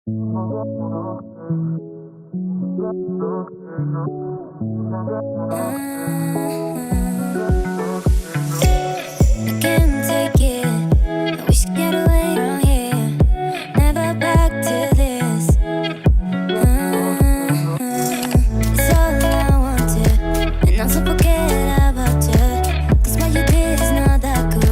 Can't take it. I wish I get away from here. Never back to this. It's all I wanted, and also forget about you. 'Cause what you did is not that cool.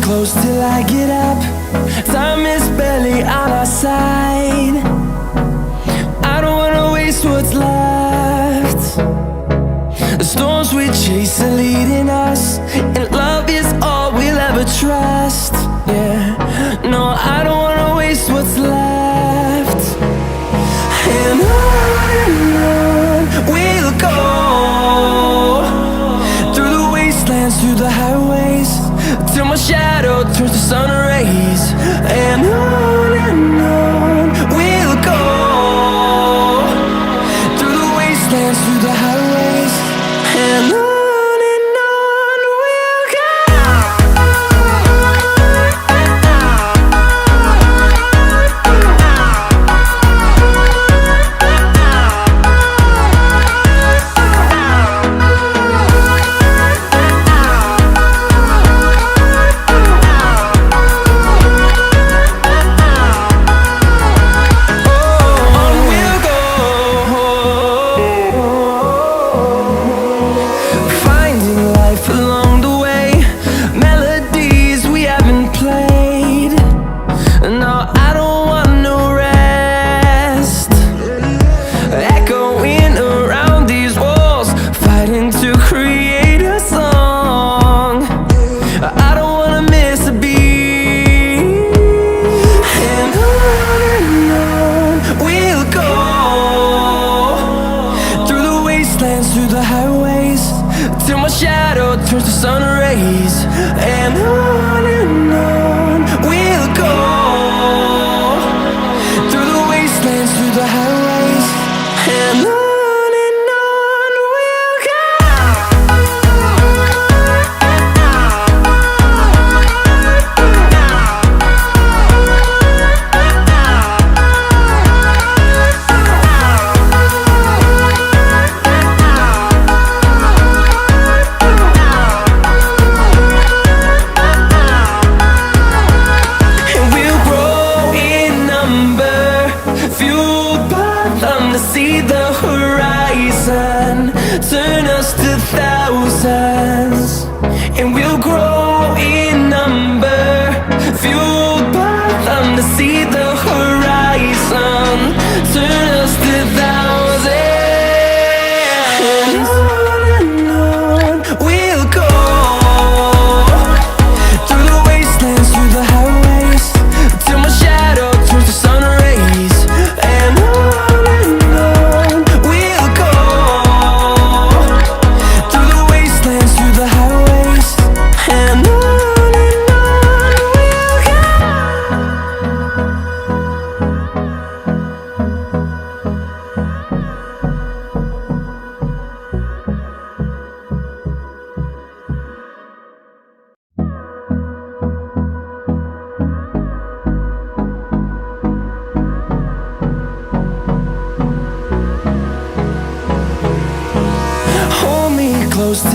Close till I get up. Time is barely on our side. I don't wanna waste what's left. The storms we chase are leading us, and love is all we'll ever trust. Yeah, no, I don't wanna waste what's left. And on we'll go, through the wastelands, through the highways, till my shadow turns to sun rays. And on we'll go, through the wastelands, through the highways. And on we'll go. Through the highways, till my shadow turns to sun rays. And on we'll go, through the wastelands, through the highways. And on we'll go.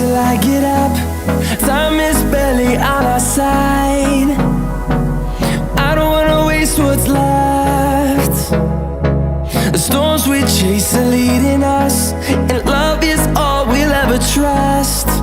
till I get up. Time is barely on our side. I don't wanna waste what's left. The storms we chase are leading us, and love is all we'll ever trust.